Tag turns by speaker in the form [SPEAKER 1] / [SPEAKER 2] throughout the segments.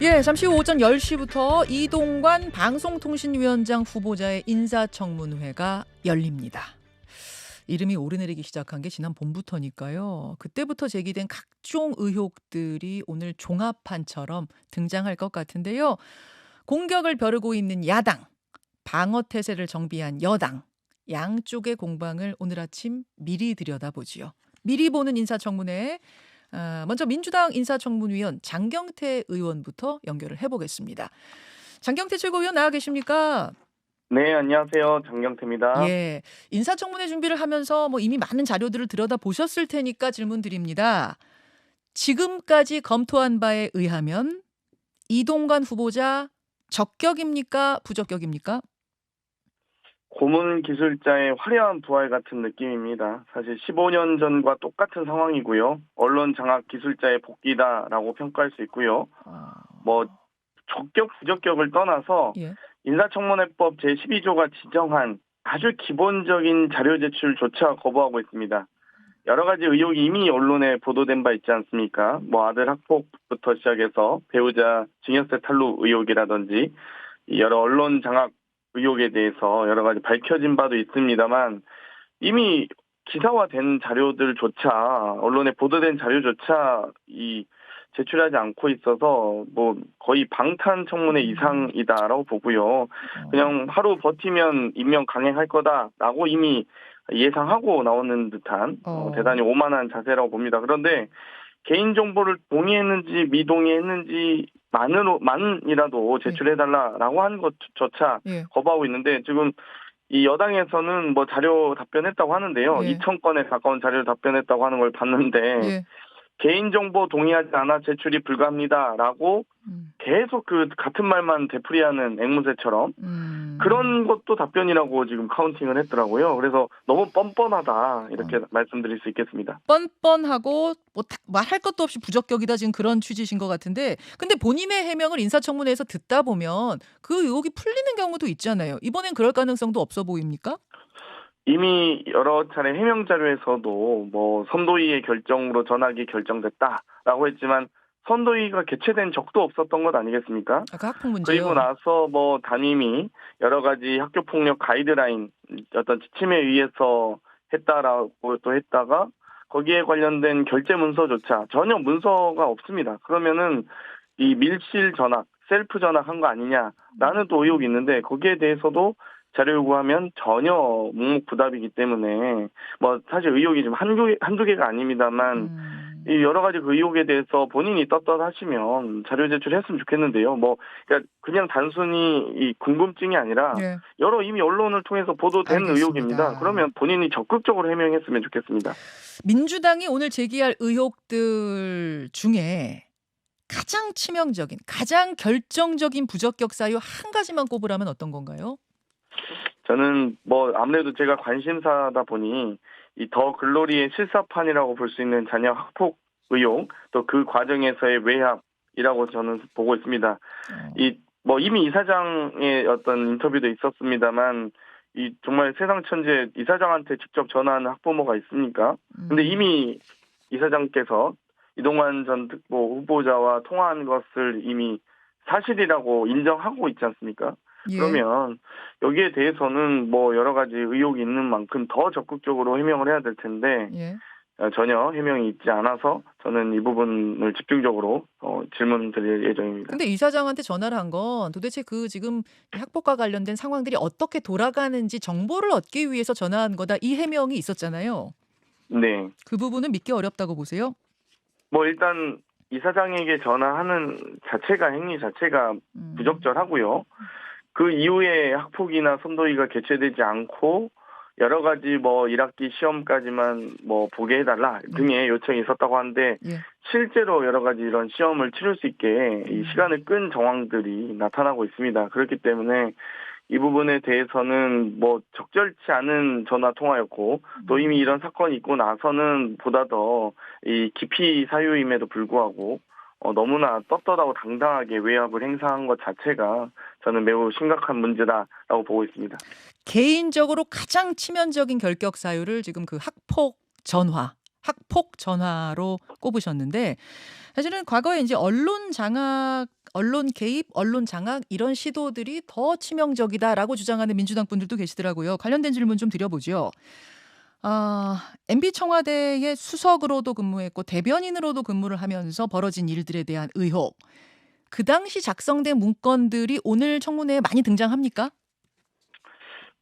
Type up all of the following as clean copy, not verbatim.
[SPEAKER 1] 예, 잠시 후 오전 10시부터 이동관 방송통신위원장 후보자의 인사청문회가 열립니다. 이름이 오르내리기 시작한 게 지난 봄부터니까요. 그때부터 제기된 각종 의혹들이 오늘 종합판처럼 등장할 것 같은데요. 공격을 벼르고 있는 야당, 방어 태세를 정비한 여당, 양쪽의 공방을 오늘 아침 미리 들여다보지요. 미리 보는 인사청문회. 먼저 민주당 인사청문위원 장경태 의원부터 연결을 해보겠습니다. 장경태 최고위원 나와 계십니까?
[SPEAKER 2] 네, 안녕하세요. 장경태입니다.
[SPEAKER 1] 예, 인사청문회 준비를 하면서 이미 많은 자료들을 들여다보셨을 테니까 질문 드립니다. 지금까지 검토한 바에 의하면 이동관 후보자 적격입니까? 부적격입니까?
[SPEAKER 2] 고문 기술자의 화려한 부활 같은 느낌입니다. 사실 15년 전과 똑같은 상황이고요. 언론 장악 기술자의 복귀다라고 평가할 수 있고요.
[SPEAKER 1] 아,
[SPEAKER 2] 뭐 적격 부적격을 떠나서
[SPEAKER 1] 예.
[SPEAKER 2] 인사청문회법 제12조가 지정한 아주 기본적인 자료 제출조차 거부하고 있습니다. 여러 가지 의혹이 이미 언론에 보도된 바 있지 않습니까? 아들 학폭부터 시작해서 배우자 증여세 탈루 의혹이라든지 여러 언론 장악 의혹에 대해서 여러 가지 밝혀진 바도 있습니다만 이미 기사화된 자료들조차 언론에 보도된 자료조차 제출하지 않고 있어서 거의 방탄 청문회 이상이다라고 보고요. 그냥 하루 버티면 임명 강행할 거다라고 이미 예상하고 나오는 듯한 대단히 오만한 자세라고 봅니다. 그런데 개인정보를 동의했는지 미동의했는지 만이라도 제출해달라라고 하는 것조차
[SPEAKER 1] 예.
[SPEAKER 2] 거부하고 있는데 지금 이 여당에서는 자료 답변했다고 하는데요.
[SPEAKER 1] 예.
[SPEAKER 2] 2,000건에 가까운 자료 답변했다고 하는 걸 봤는데
[SPEAKER 1] 예.
[SPEAKER 2] 개인정보 동의하지 않아 제출이 불가합니다라고 계속 같은 말만 되풀이하는 앵무새처럼 그런 것도 답변이라고 지금 카운팅을 했더라고요. 그래서 너무 뻔뻔하다 이렇게 말씀드릴 수 있겠습니다.
[SPEAKER 1] 뻔뻔하고 말할 것도 없이 부적격이다 지금 그런 취지신 것 같은데 근데 본인의 해명을 인사청문회에서 듣다 보면 그 의혹이 풀리는 경우도 있잖아요. 이번엔 그럴 가능성도 없어 보입니까?
[SPEAKER 2] 이미 여러 차례 해명 자료에서도 선도위의 결정으로 전학이 결정됐다라고 했지만 선도위가 개최된 적도 없었던 것 아니겠습니까?
[SPEAKER 1] 아까 학폭 문제요.
[SPEAKER 2] 그리고 나서 담임이 여러 가지 학교 폭력 가이드라인 어떤 지침에 의해서 했다라고 또 했다가 거기에 관련된 결재 문서조차 전혀 문서가 없습니다. 그러면은 이 밀실 전학, 셀프 전학한 거 아니냐라는 또 의혹이 있는데 거기에 대해서도 자료 요구하면 전혀 묵묵부답이기 때문에 사실 의혹이 좀 한두 개가 아닙니다만 이 여러 가지 그 의혹에 대해서 본인이 떳떳하시면 자료 제출했으면 좋겠는데요. 그러니까 그냥 단순히 이 궁금증이 아니라
[SPEAKER 1] 예.
[SPEAKER 2] 여러 이미 언론을 통해서 보도된
[SPEAKER 1] 알겠습니다.
[SPEAKER 2] 의혹입니다. 그러면 본인이 적극적으로 해명했으면 좋겠습니다.
[SPEAKER 1] 민주당이 오늘 제기할 의혹들 중에 가장 치명적인, 가장 결정적인 부적격 사유 한 가지만 꼽으라면 어떤 건가요?
[SPEAKER 2] 저는 아무래도 제가 관심사다 보니 이 더 글로리의 실사판이라고 볼 수 있는 자녀 학폭 의혹 또 그 과정에서의 외압이라고 저는 보고 있습니다. 이미 이사장의 어떤 인터뷰도 있었습니다만 이 정말 세상 천재 이사장한테 직접 전화하는 학부모가 있습니까? 근데 이미 이사장께서 이동관 전 특보 후보자와 통화한 것을 이미 사실이라고 인정하고 있지 않습니까?
[SPEAKER 1] 예.
[SPEAKER 2] 그러면 여기에 대해서는 여러 가지 의혹이 있는 만큼 더 적극적으로 해명을 해야 될 텐데
[SPEAKER 1] 예.
[SPEAKER 2] 전혀 해명이 있지 않아서 저는 이 부분을 집중적으로 질문 드릴 예정입니다.
[SPEAKER 1] 근데 이사장한테 전화를 한 건 도대체 지금 학폭과 관련된 상황들이 어떻게 돌아가는지 정보를 얻기 위해서 전화한 거다 이 해명이 있었잖아요.
[SPEAKER 2] 네.
[SPEAKER 1] 그 부분은 믿기 어렵다고 보세요?
[SPEAKER 2] 일단 이사장에게 전화하는 행위 자체가 부적절하고요. 그 이후에 학폭이나 선도위가 개최되지 않고 여러 가지 1학기 시험까지만 보게 해달라 등의 요청이 있었다고 하는데
[SPEAKER 1] 예.
[SPEAKER 2] 실제로 여러 가지 이런 시험을 치를 수 있게 이 시간을 끈 정황들이 나타나고 있습니다. 그렇기 때문에 이 부분에 대해서는 적절치 않은 전화 통화였고 또 이미 이런 사건이 있고 나서는 보다 더 이 기피 사유임에도 불구하고 너무나 떳떳하고 당당하게 외압을 행사한 것 자체가 저는 매우 심각한 문제다라고 보고 있습니다.
[SPEAKER 1] 개인적으로 가장 치명적인 결격 사유를 지금 그 학폭 전화 학폭 전화로 꼽으셨는데 사실은 과거에 이제 언론 장악, 언론 개입, 언론 장악 이런 시도들이 더 치명적이다라고 주장하는 민주당 분들도 계시더라고요. 관련된 질문 좀 드려보죠. MB 청와대의 수석으로도 근무했고 대변인으로도 근무를 하면서 벌어진 일들에 대한 의혹. 그 당시 작성된 문건들이 오늘 청문회에 많이 등장합니까?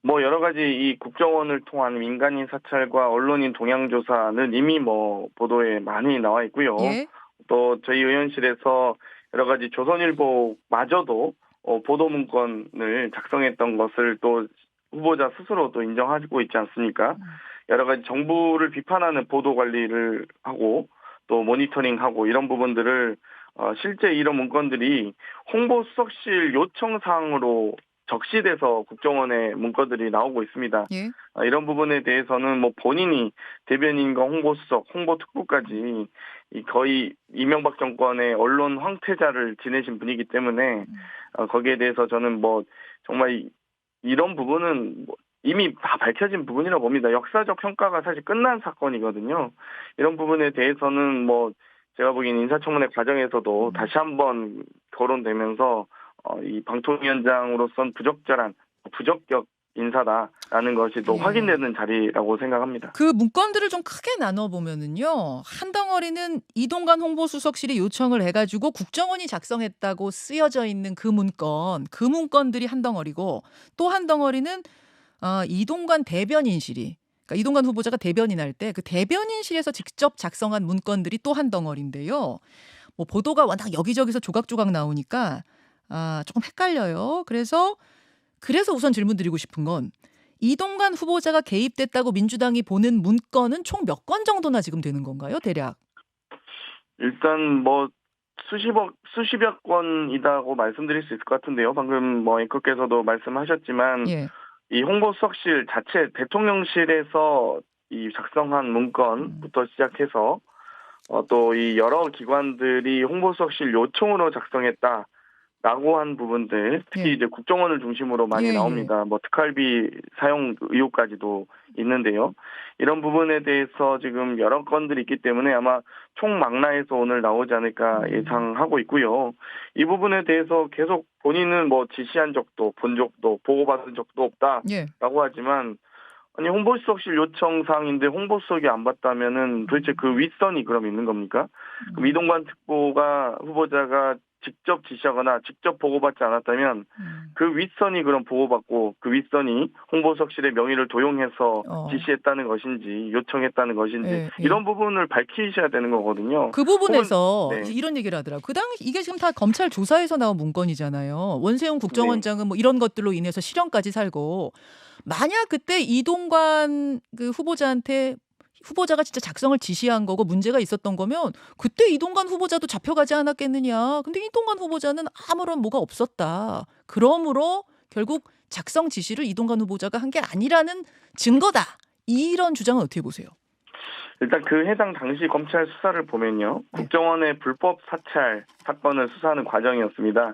[SPEAKER 2] 뭐 여러 가지 이 국정원을 통한 민간인 사찰과 언론인 동향 조사는 이미 뭐 보도에 많이 나와 있고요.
[SPEAKER 1] 예.
[SPEAKER 2] 또 저희 의원실에서 여러 가지 조선일보마저도 보도 문건을 작성했던 것을 또 후보자 스스로도 인정하고 있지 않습니까? 여러 가지 정부를 비판하는 보도 관리를 하고 또 모니터링하고 이런 부분들을 실제 이런 문건들이 홍보수석실 요청 사항으로 적시돼서 국정원의 문건들이 나오고 있습니다.
[SPEAKER 1] 예.
[SPEAKER 2] 이런 부분에 대해서는 뭐 본인이 대변인과 홍보수석, 홍보특보까지 거의 이명박 정권의 언론 황태자를 지내신 분이기 때문에 거기에 대해서 저는 뭐 정말 이런 부분은 뭐 이미 다 밝혀진 부분이라고 봅니다. 역사적 평가가 사실 끝난 사건이거든요. 이런 부분에 대해서는 뭐 제가 보기엔 인사청문회 과정에서도 다시 한번 거론되면서 이 방통위원장으로선 부적격 인사다라는 것이 또
[SPEAKER 1] 예.
[SPEAKER 2] 확인되는 자리라고 생각합니다.
[SPEAKER 1] 그 문건들을 좀 크게 나눠 보면은요. 한 덩어리는 이동관 홍보수석실이 요청을 해가지고 국정원이 작성했다고 쓰여져 있는 그 문건들이 한 덩어리고 또 한 덩어리는 이동관 대변인실이 그러니까 이동관 후보자가 대변인할 때 그 대변인실에서 직접 작성한 문건들이 또 한 덩어리인데요. 뭐 보도가 워낙 여기저기서 조각조각 나오니까 조금 헷갈려요. 그래서 우선 질문 드리고 싶은 건 이동관 후보자가 개입됐다고 민주당이 보는 문건은 총 몇 건 정도나 지금 되는 건가요, 대략?
[SPEAKER 2] 일단 뭐 수십여 건이라고 말씀드릴 수 있을 것 같은데요. 방금 뭐 앵커께서도 말씀하셨지만
[SPEAKER 1] 예.
[SPEAKER 2] 이 홍보수석실 자체 대통령실에서 이 작성한 문건부터 시작해서 또 이 여러 기관들이 홍보수석실 요청으로 작성했다라고 한 부분들 특히
[SPEAKER 1] 예.
[SPEAKER 2] 이제 국정원을 중심으로 많이
[SPEAKER 1] 예, 예.
[SPEAKER 2] 나옵니다. 뭐 특활비 사용 의혹까지도 있는데요. 이런 부분에 대해서 지금 여러 건들이 있기 때문에 아마 총망라해서 오늘 나오지 않을까 예상하고 있고요. 이 부분에 대해서 계속 본인은 뭐 지시한 적도 본 적도 보고받은 적도 없다라고
[SPEAKER 1] 예.
[SPEAKER 2] 하지만 아니 홍보수석실 요청 사항인데 홍보수석이 안 봤다면은 도대체 그 윗선이 그럼 있는 겁니까? 그럼 이동관 특보가 후보자가 직접 지시하거나 직접 보고받지 않았다면 그 윗선이 그럼 보고받고 그 윗선이 홍보수석실의 명의를 도용해서 지시했다는 것인지 요청했다는 것인지
[SPEAKER 1] 예, 예.
[SPEAKER 2] 이런 부분을 밝히셔야 되는 거거든요.
[SPEAKER 1] 그 부분에서
[SPEAKER 2] 네.
[SPEAKER 1] 이런 얘기를 하더라고요. 그 당시 이게 지금 다 검찰 조사에서 나온 문건이잖아요. 원세훈 국정원장은 뭐 이런 것들로 인해서 실형까지 살고 만약 그때 이동관 그 후보자가 진짜 작성을 지시한 거고 문제가 있었던 거면 그때 이동관 후보자도 잡혀가지 않았겠느냐. 근데 이동관 후보자는 아무런 뭐가 없었다. 그러므로 결국 작성 지시를 이동관 후보자가 한 게 아니라는 증거다. 이런 주장은 어떻게 보세요?
[SPEAKER 2] 일단 그 해당 당시 검찰 수사를 보면요. 국정원의 불법 사찰 사건을 수사하는 과정이었습니다.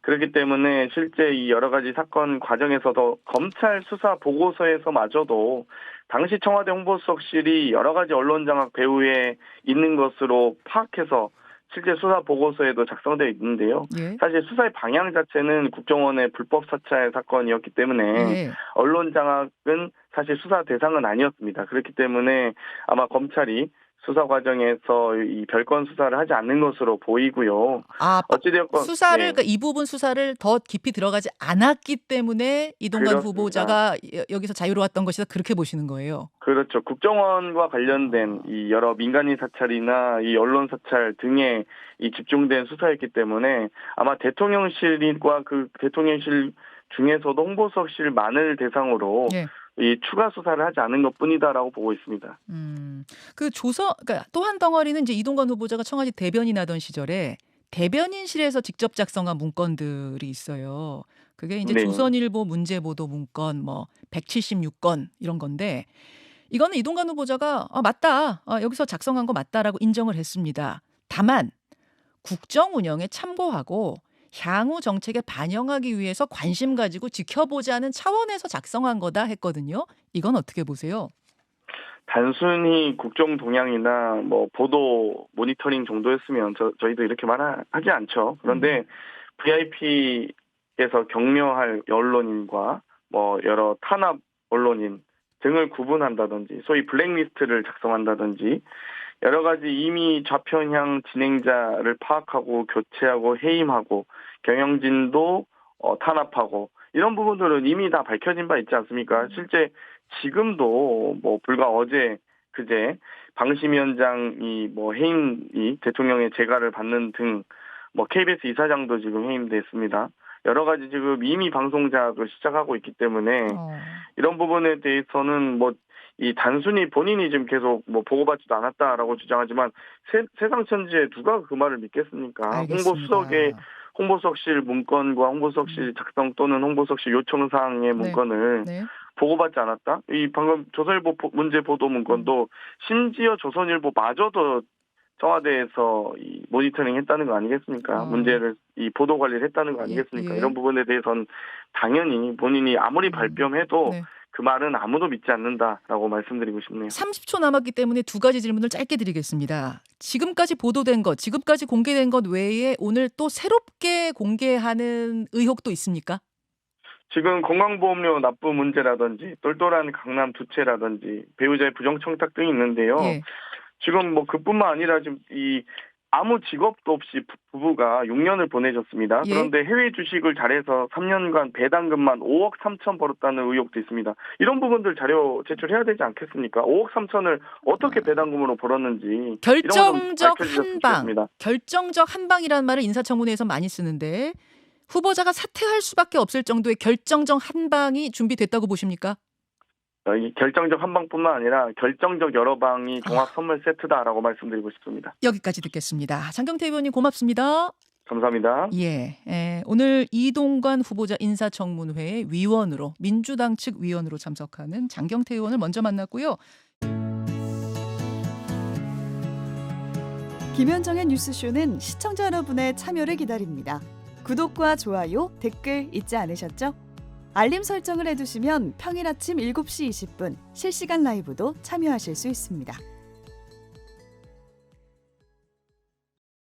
[SPEAKER 2] 그렇기 때문에 실제 이 여러 가지 사건 과정에서도 검찰 수사 보고서에서마저도 당시 청와대 홍보수석실이 여러 가지 언론 장악 배후에 있는 것으로 파악해서 실제 수사 보고서에도 작성되어 있는데요.
[SPEAKER 1] 예.
[SPEAKER 2] 사실 수사의 방향 자체는 국정원의 불법 사찰 사건이었기 때문에
[SPEAKER 1] 예.
[SPEAKER 2] 언론 장악은 사실 수사 대상은 아니었습니다. 그렇기 때문에 아마 검찰이 수사 과정에서 이 별건 수사를 하지 않는 것으로 보이고요. 어찌되었건
[SPEAKER 1] 수사를
[SPEAKER 2] 네.
[SPEAKER 1] 그러니까 이 부분 수사를 더 깊이 들어가지 않았기 때문에 이동관
[SPEAKER 2] 그렇습니다.
[SPEAKER 1] 후보자가 여기서 자유로웠던 것이다 그렇게 보시는 거예요.
[SPEAKER 2] 그렇죠. 국정원과 관련된 이 여러 민간인 사찰이나 이 언론 사찰 등에 이 집중된 수사였기 때문에 아마 대통령실과 그 대통령실 중에서도 홍보수석실만을 대상으로
[SPEAKER 1] 예.
[SPEAKER 2] 이 추가 수사를 하지 않은 것뿐이다라고 보고 있습니다.
[SPEAKER 1] 그러니까 또 한 덩어리는 이제 이동관 후보자가 청와대 대변인 하던 시절에 대변인실에서 직접 작성한 문건들이 있어요. 그게 이제
[SPEAKER 2] 네.
[SPEAKER 1] 조선일보 문제보도 문건 뭐 176건 이런 건데 이거는 이동관 후보자가 맞다. 여기서 작성한 거 맞다라고 인정을 했습니다. 다만 국정 운영에 참고하고 향후 정책에 반영하기 위해서 관심 가지고 지켜보자는 차원에서 작성한 거다 했거든요. 이건 어떻게 보세요?
[SPEAKER 2] 단순히 국정 동향이나 뭐 보도 모니터링 정도였으면 저희도 이렇게 말하지 않죠. 그런데 VIP에서 격려할 언론인과 뭐 여러 탄압 언론인 등을 구분한다든지 소위 블랙리스트를 작성한다든지 여러 가지 이미 좌편향 진행자를 파악하고 교체하고 해임하고 경영진도 탄압하고 이런 부분들은 이미 다 밝혀진 바 있지 않습니까? 실제 지금도 뭐 불과 어제 그제 방심위원장이 뭐 해임이 대통령의 재가를 받는 등 뭐 KBS 이사장도 지금 해임됐습니다. 여러 가지 지금 이미 방송작을 시작하고 있기 때문에 이런 부분에 대해서는 뭐 이 단순히 본인이 지금 계속 뭐 보고받지도 않았다라고 주장하지만 세상 천지에 누가 그 말을 믿겠습니까?
[SPEAKER 1] 알겠습니다.
[SPEAKER 2] 홍보수석실 문건과 홍보수석실 작성 또는 홍보수석실 요청사항의 문건을
[SPEAKER 1] 네.
[SPEAKER 2] 보고받지 않았다? 이 방금 조선일보 문제 보도 문건도 심지어 조선일보마저도 청와대에서 이 모니터링 했다는 거 아니겠습니까? 문제를 이 보도 관리를 했다는 거 아니겠습니까?
[SPEAKER 1] 예.
[SPEAKER 2] 이런 부분에 대해서는 당연히 본인이 아무리 발뺌해도
[SPEAKER 1] 네.
[SPEAKER 2] 그 말은 아무도 믿지 않는다라고 말씀드리고 싶네요.
[SPEAKER 1] 30초 남았기 때문에 두 가지 질문을 짧게 드리겠습니다. 지금까지 보도된 것, 지금까지 공개된 것 외에 오늘 또 새롭게 공개하는 의혹도 있습니까?
[SPEAKER 2] 지금 건강보험료 납부 문제라든지 똘똘한 강남 두채라든지 배우자의 부정청탁 등이 있는데요.
[SPEAKER 1] 예.
[SPEAKER 2] 지금 뭐 그뿐만 아니라 지금 이 아무 직업도 없이 부부가 6년을 보내셨습니다.
[SPEAKER 1] 예.
[SPEAKER 2] 그런데 해외 주식을 잘해서 3년간 배당금만 5억 3천 벌었다는 의혹도 있습니다. 이런 부분들 자료 제출해야 되지 않겠습니까? 5억 3천을 어떻게 배당금으로 벌었는지
[SPEAKER 1] 결정적
[SPEAKER 2] 밝혀주셨으면
[SPEAKER 1] 한방,
[SPEAKER 2] 좋겠습니다.
[SPEAKER 1] 결정적 한방이라는 말을 인사청문회에서 많이 쓰는데 후보자가 사퇴할 수밖에 없을 정도의 결정적 한방이 준비됐다고 보십니까?
[SPEAKER 2] 이 결정적 한 방뿐만 아니라 결정적 여러 방이 종합 선물 세트다라고 말씀드리고 싶습니다.
[SPEAKER 1] 여기까지 듣겠습니다. 장경태 의원님 고맙습니다.
[SPEAKER 2] 감사합니다.
[SPEAKER 1] 오늘 이동관 후보자 인사청문회의 위원으로 민주당 측 위원으로 참석하는 장경태 의원을 먼저 만났고요.
[SPEAKER 3] 김현정의 뉴스쇼는 시청자 여러분의 참여를 기다립니다. 구독과 좋아요, 댓글 잊지 않으셨죠? 알림 설정을 해두시면 평일 아침 7시 20분 실시간 라이브도 참여하실 수 있습니다.